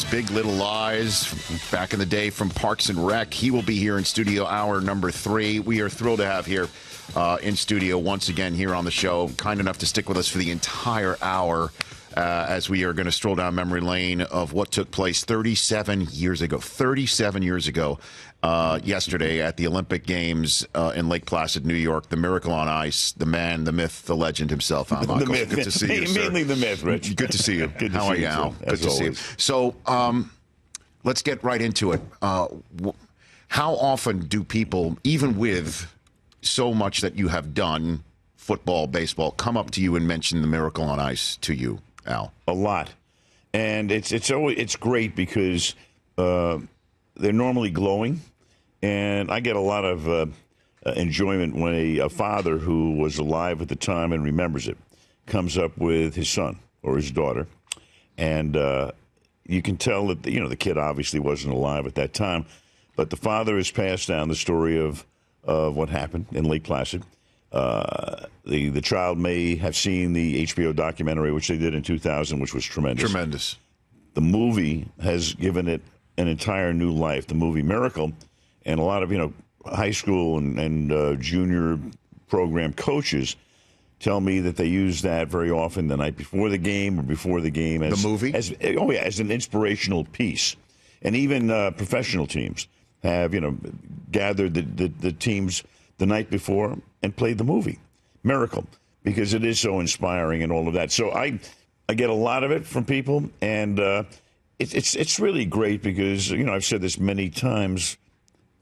Big Little Lies, back in the day from Parks and Rec. He will be here in studio hour number 3. We are thrilled to have here in studio once again here on the show. Kind enough to stick with us for the entire hour as we are going to stroll down memory lane of what took place 37 years ago. 37 years ago yesterday at the Olympic Games in Lake Placid, New York. The miracle on ice, the man, the myth, the legend himself, Al Michaels. The myth. Good to see you, sir. Mainly the myth, Rich. Good to see you. Good to How see are you, you, Al? too, Good to see you. So let's get right into it. How often do people, even with so much that you have done, football, baseball, come up to you and mention the miracle on ice to you, Al? A lot. And it's great because they're normally glowing. And I get a lot of enjoyment when a father who was alive at the time and remembers it comes up with his son or his daughter. And you can tell that, the kid obviously wasn't alive at that time. But the father has passed down the story of what happened in Lake Placid. The child may have seen the HBO documentary, which they did in 2000, which was tremendous. Tremendous. The movie has given it an entire new life, the movie Miracle. And a lot of, high school and junior program coaches tell me that they use that very often the night before the game or before the game. As, the movie? As an inspirational piece. And even professional teams have, gathered the teams the night before and played the movie Miracle, because it is so inspiring and all of that. So I get a lot of it from people, and it's really great because, I've said this many times,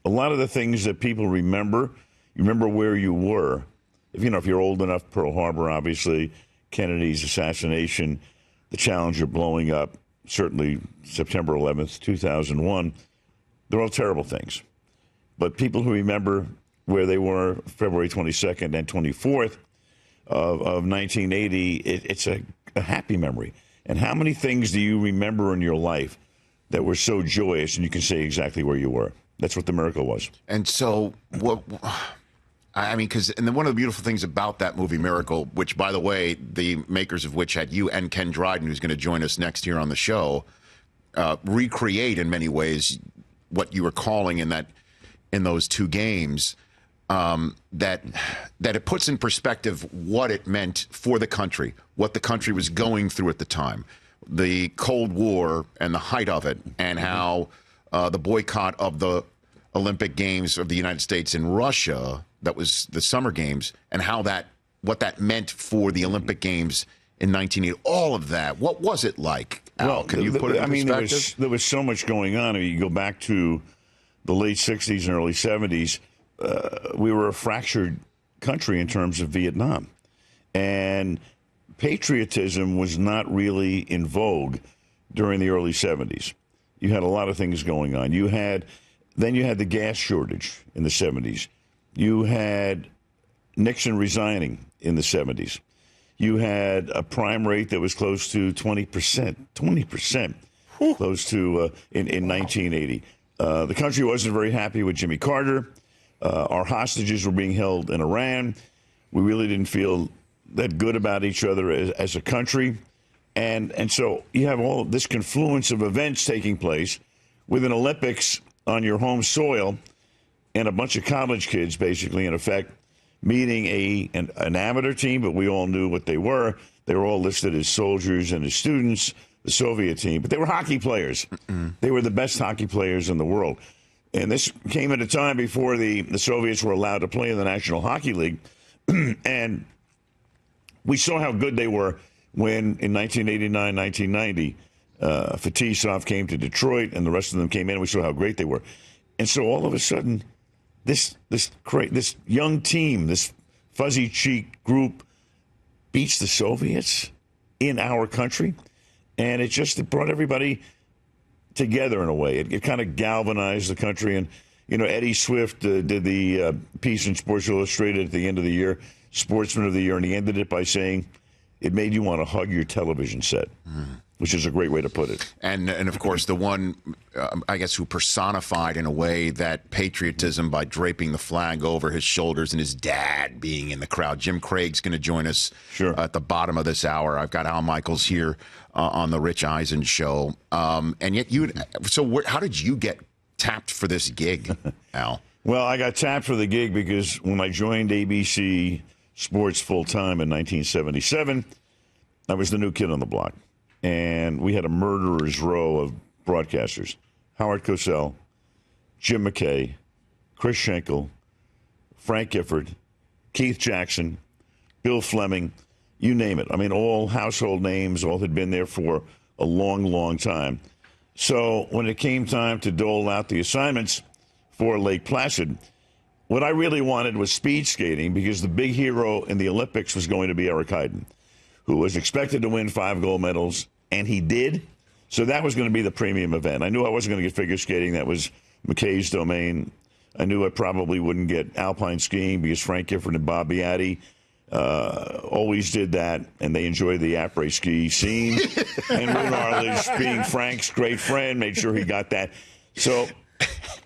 a lot of the things that people remember, you remember where you were. If you're old enough, Pearl Harbor, obviously, Kennedy's assassination, the Challenger blowing up, certainly September 11th, 2001, they're all terrible things. But people who remember where they were February 22nd and 24th of 1980, it's a happy memory. And how many things do you remember in your life that were so joyous and you can say exactly where you were? That's what the miracle was. And so, and then one of the beautiful things about that movie Miracle, which, by the way, the makers of which had you and Ken Dryden, who's going to join us next here on the show, recreate in many ways what you were calling in those two games, that it puts in perspective what it meant for the country, what the country was going through at the time, the Cold War and the height of it, and how the boycott of the Olympic Games of the United States in Russia, that was the Summer Games, and what that meant for the Olympic Games in 1980. All of that. What was it like, Al? Well, can you put it in perspective? There was so much going on. You go back to the late 60s and early 70s, we were a fractured country in terms of Vietnam. And patriotism was not really in vogue during the early 70s. You had a lot of things going on. Then you had the gas shortage in the 70s. You had Nixon resigning in the 70s. You had a prime rate that was close to 20%. 20%. Close to in 1980. The country wasn't very happy with Jimmy Carter. Our hostages were being held in Iran. We really didn't feel that good about each other as a country. And so you have all of this confluence of events taking place with an Olympics on your home soil and a bunch of college kids, basically, in effect, meeting an amateur team, but we all knew what they were. They were all listed as soldiers and as students, the Soviet team. But they were hockey players. They were the best hockey players in the world. And this came at a time before the Soviets were allowed to play in the National Hockey League. And we saw how good they were when, in 1989, 1990, Fetisov came to Detroit and the rest of them came in. We saw how great they were. And so all of a sudden, this young team, this fuzzy cheek group, beats the Soviets in our country. And it brought everybody together in a way. It kind of galvanized the country. And, Eddie Swift did the piece in Sports Illustrated at the end of the year, Sportsman of the Year, and he ended it by saying, it made you want to hug your television set. which is a great way to put it. And of course, the one, I guess, who personified in a way that patriotism by draping the flag over his shoulders and his dad being in the crowd. Jim Craig's going to join us at the bottom of this hour. I've got Al Michaels here on the Rich Eisen Show. And yet how did you get tapped for this gig, Al? Well, I got tapped for the gig because when I joined ABC Sports full-time in 1977, I was the new kid on the block. And we had a murderer's row of broadcasters. Howard Cosell, Jim McKay, Chris Schenkel, Frank Gifford, Keith Jackson, Bill Fleming, you name it. I mean, all household names, all had been there for a long, long time. So when it came time to dole out the assignments for Lake Placid, what I really wanted was speed skating because the big hero in the Olympics was going to be Eric Heiden, who was expected to win 5 gold medals, and he did. So that was going to be the premium event. I knew I wasn't going to get figure skating. That was McKay's domain. I knew I probably wouldn't get alpine skiing because Frank Gifford and Bob Beatty always did that, and they enjoyed the après-ski scene. And Roone Arledge, being Frank's great friend, made sure he got that. So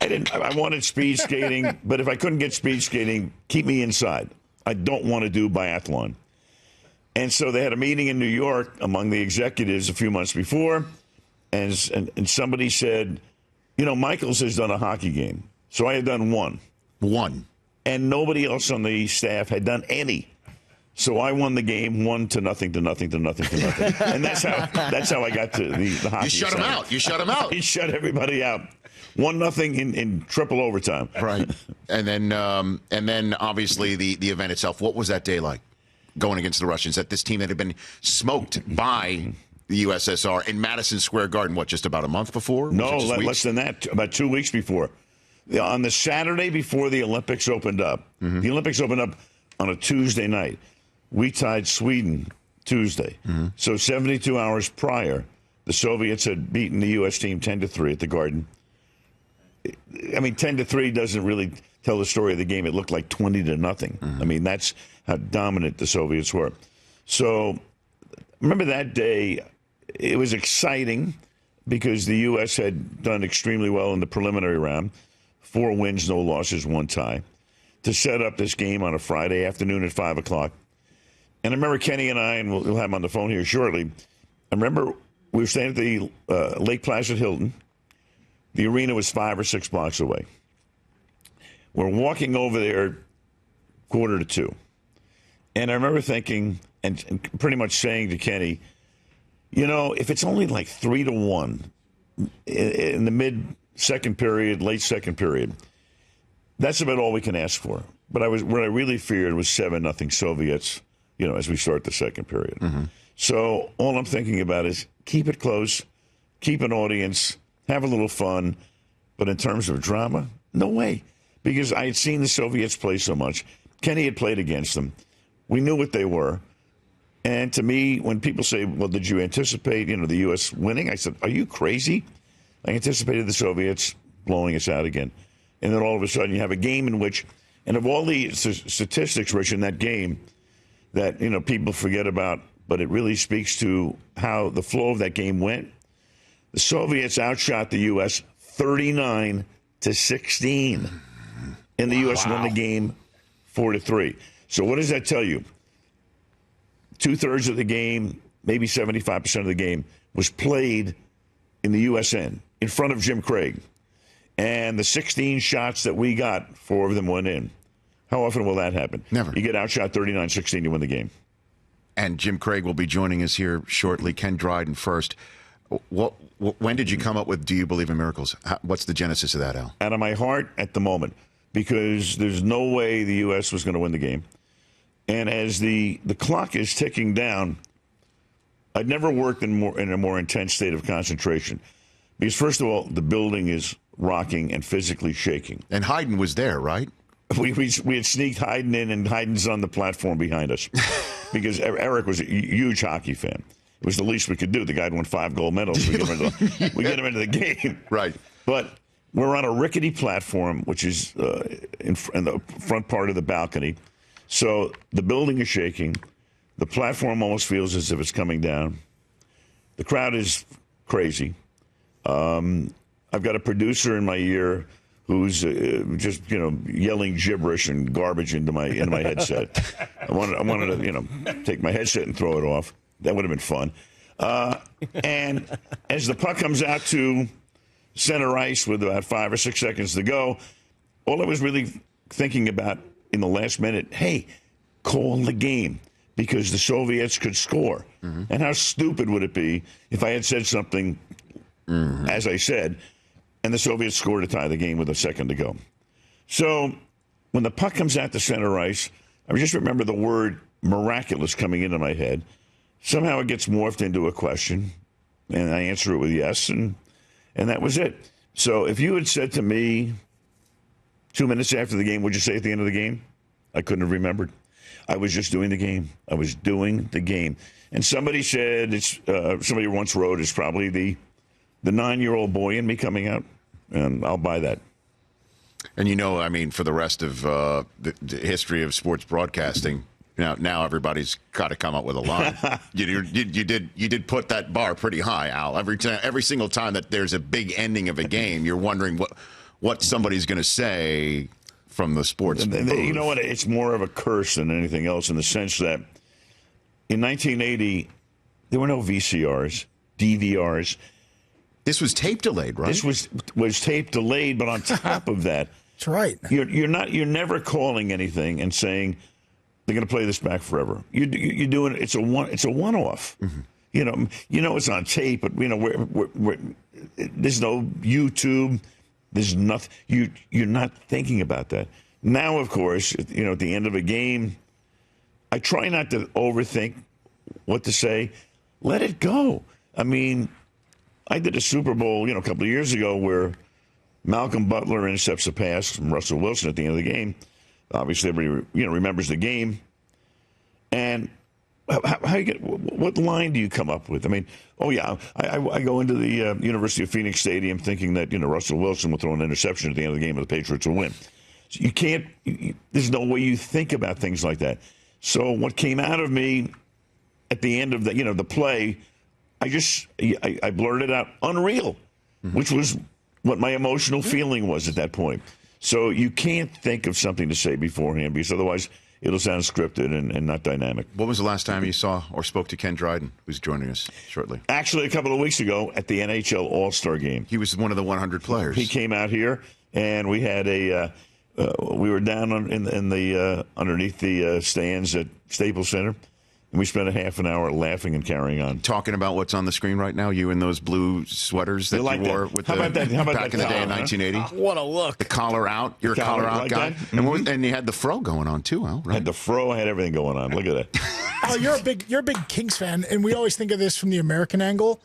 I wanted speed skating, but if I couldn't get speed skating, keep me inside. I don't want to do biathlon. And so they had a meeting in New York among the executives a few months before, and somebody said, Michaels has done a hockey game. So I had done one. And nobody else on the staff had done any. So I won the game 1-0 to nothing. And that's how I got to the hockey. You shut him out. You shut him out. He shut everybody out. 1-0 in triple overtime. Right. And then obviously the event itself. What was that day like? Going against the Russians, at this team that had been smoked by the USSR in Madison Square Garden, just about a month before? No, less than that, about 2 weeks before. On the Saturday before the Olympics opened up, the Olympics opened up on a Tuesday night. We tied Sweden Tuesday. So 72 hours prior, the Soviets had beaten the U.S. team 10-3 at the Garden. I mean, 10-3 doesn't really tell the story of the game. It looked like 20-0. I mean, that's how dominant the Soviets were. So remember that day, it was exciting because the U.S. had done extremely well in the preliminary round. 4 wins, no losses, 1 tie. To set up this game on a Friday afternoon at 5 o'clock. And I remember Kenny and I, and we'll have him on the phone here shortly, I remember we were staying at the Lake Placid Hilton. The arena was 5 or 6 blocks away. We're walking over there 1:45. And I remember thinking and pretty much saying to Kenny, if it's only like 3-1 in the mid-second period, late second period, that's about all we can ask for. But what I really feared was 7-0 Soviets, as we start the second period. So all I'm thinking about is keep it close, keep an audience, have a little fun. But in terms of drama, no way. Because I had seen the Soviets play so much. Kenny had played against them. We knew what they were. And to me, when people say, well, did you anticipate, the U.S. winning? I said, are you crazy? I anticipated the Soviets blowing us out again. And then all of a sudden you have a game in which, and of all the statistics, Rich, in that game that, people forget about, but it really speaks to how the flow of that game went. The Soviets outshot the U.S. 39-16. And the U.S. won the game 4-3. So what does that tell you? 2/3 of the game, maybe 75% of the game, was played in the U.S. end, in front of Jim Craig. And the 16 shots that we got, 4 of them went in. How often will that happen? Never. You get outshot 39-16, you win the game. And Jim Craig will be joining us here shortly. Ken Dryden first. When did you come up with Do You Believe in Miracles? What's the genesis of that, Al? Out of my heart at the moment, because there's no way the U.S. was going to win the game. And as the clock is ticking down, I'd never worked in a more intense state of concentration. Because, first of all, the building is rocking and physically shaking. And Heiden was there, right? We had sneaked Heiden in, and Heiden's on the platform behind us. Because Eric was a huge hockey fan. It was the least we could do. The guy had won 5 gold medals. We get him into the game. Right. But we're on a rickety platform, which is in the front part of the balcony. So the building is shaking. The platform almost feels as if it's coming down. The crowd is crazy. I've got a producer in my ear who's just yelling gibberish and garbage into my headset. I wanted to take my headset and throw it off. That would have been fun. And as the puck comes out to center ice with about 5 or 6 seconds to go, all I was really thinking about in the last minute, hey, call the game because the Soviets could score. Mm-hmm. And how stupid would it be if I had said something, as I said, and the Soviets scored to tie the game with a second to go. So when the puck comes out to center ice, I just remember the word miraculous coming into my head. Somehow it gets morphed into a question, and I answer it with yes, and that was it. So if you had said to me 2 minutes after the game, what'd you say at the end of the game? I couldn't have remembered. I was just doing the game. I was doing the game. And somebody said, somebody once wrote, it's probably the 9-year-old boy in me coming out, and I'll buy that. And for the rest of the history of sports broadcasting, now everybody's got to come up with a line. you did put that bar pretty high, Al. Every single time that there's a big ending of a game, you're wondering what somebody's going to say from the sports. You know what? It's more of a curse than anything else in the sense that in 1980 there were no VCRs, DVRs. This was tape delayed, right? This was tape delayed, but on top of that, that's right. You're never calling anything and saying they're going to play this back forever. You're doing it's a one-off. Mm-hmm. It's on tape, but there's no YouTube. There's nothing. You're not thinking about that. Now, of course, at the end of a game, I try not to overthink what to say. Let it go. I mean, I did a Super Bowl, a couple of years ago where Malcolm Butler intercepts a pass from Russell Wilson at the end of the game. Obviously, everybody remembers the game. And how you get what line do you come up with? I mean, I go into the University of Phoenix Stadium thinking that Russell Wilson will throw an interception at the end of the game and the Patriots will win. So you can't. There's no way you think about things like that. So what came out of me at the end of the play, I blurted out unreal, which was what my emotional feeling was at that point. So you can't think of something to say beforehand because otherwise it'll sound scripted and not dynamic. When was the last time you saw or spoke to Ken Dryden, who's joining us shortly? Actually, a couple of weeks ago at the NHL All-Star Game. He was one of the 100 players. He came out here, and we had we were down in the underneath the stands at Staples Center. And we spent a half an hour laughing and carrying on. Talking about what's on the screen right now, you in those blue sweaters that you wore with back in the day in 1980. What a look. The collar out. You're a collar out guy. Mm-hmm. And you had the fro going on, too, Al, right? I had the fro. I had everything going on. Look at that. Al, you're a big Kings fan, and we always think of this from the American angle.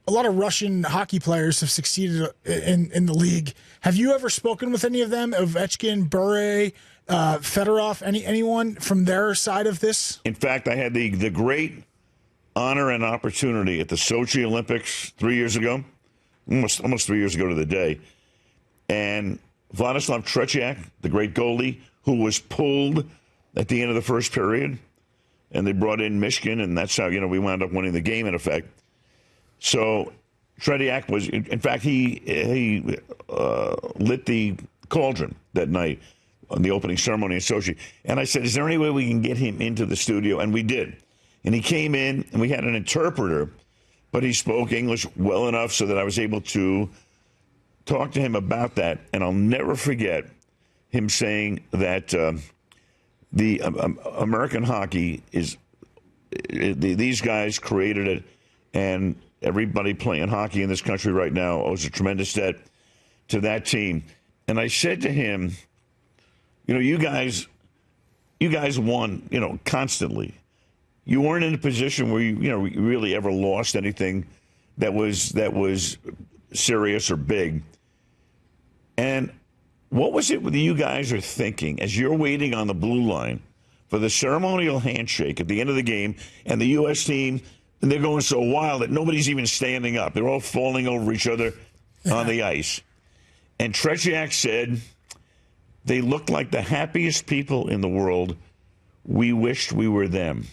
A lot of Russian hockey players have succeeded in the league. Have you ever spoken with any of them, Ovechkin, Bure, Fedorov, anyone from their side of this? In fact, I had the great honor and opportunity at the Sochi Olympics 3 years ago, almost 3 years ago to the day. And Vladislav Tretiak, the great goalie, who was pulled at the end of the first period, and they brought in Mishkin, and that's how we wound up winning the game in effect. So Tretiak was, in fact, he lit the cauldron that night on the opening ceremony in Sochi. And I said, is there any way we can get him into the studio? And we did. And he came in, and we had an interpreter, but he spoke English well enough so that I was able to talk to him about that. And I'll never forget him saying that the American hockey is, these guys created it, and everybody playing hockey in this country right now owes a tremendous debt to that team. And I said to him, you guys won, constantly. You weren't in a position where you really ever lost anything that was serious or big. And what was it that you guys are thinking as you're waiting on the blue line for the ceremonial handshake at the end of the game, and the U.S. team, and they're going so wild that nobody's even standing up. They're all falling over each other on the ice. And Tretiak said, they looked like the happiest people in the world. We wished we were them.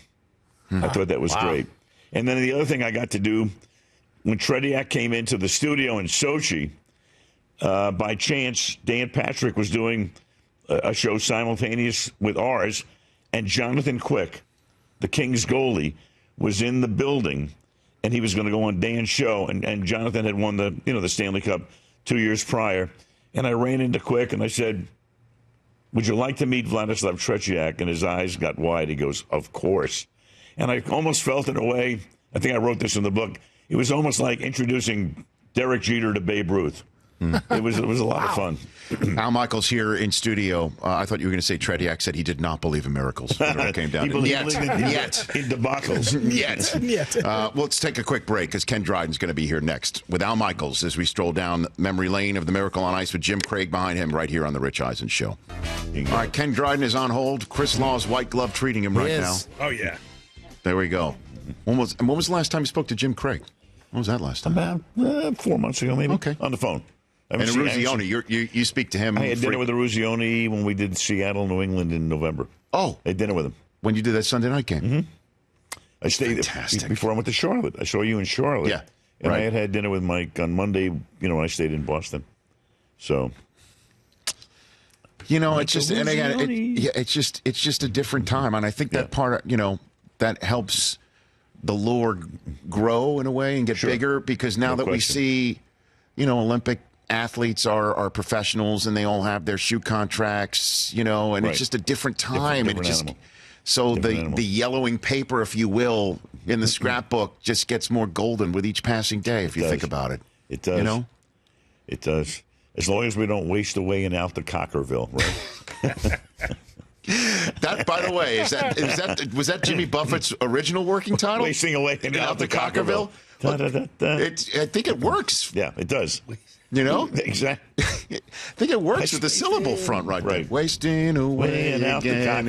I thought that was great. And then the other thing I got to do when Tretiak came into the studio in Sochi, by chance, Dan Patrick was doing a show simultaneous with ours, and Jonathan Quick, the Kings goalie, was in the building, and he was going to go on Dan's show, and Jonathan had won the Stanley Cup 2 years prior, and I ran into Quick, and I said, would you like to meet Vladislav Tretiak? And his eyes got wide. He goes, of course. And I almost felt in a way, I think I wrote this in the book, it was almost like introducing Derek Jeter to Babe Ruth. It was a lot of fun. Al Michaels here in studio. I thought you were going to say Tretiak said he did not believe in miracles when it came down to it. Yet. In debacles. Yet. Well, let's take a quick break because Ken Dryden's going to be here next with Al Michaels as we stroll down memory lane of the Miracle on Ice with Jim Craig behind him right here on the Rich Eisen Show. All right, Ken Dryden is on hold. Chris Law's white glove treating him right now. Oh, yeah. There we go. When was the last time you spoke to Jim Craig? When was that last time? About 4 months ago, maybe. Okay. On the phone. And Ruzioni, you speak to him. I had dinner with Ruzioni when we did Seattle, New England in November. Oh. I had dinner with him. When you did that Sunday night game? Mm-hmm. I stayed before I went to Charlotte. I saw you in Charlotte. Yeah. And right. I had dinner with Mike on Monday, when I stayed in Boston. So. It's just, and again, it's just a different time. And I think that part, that helps the lore grow in a way and get bigger because now that we see, Olympic athletes are professionals and they all have their shoe contracts, and it's just a different time. The yellowing paper, if you will, in the scrapbook just gets more golden with each passing day, if you think about it. It does. It does. As long as we don't waste away in Out to Cockerville, right? That, by the way, was that Jimmy Buffett's original working title? Wasting away in Out to Cockerville. I think it works. Yeah, it does. Exactly. I think it works with the syllable front right there. Wasting away and out again.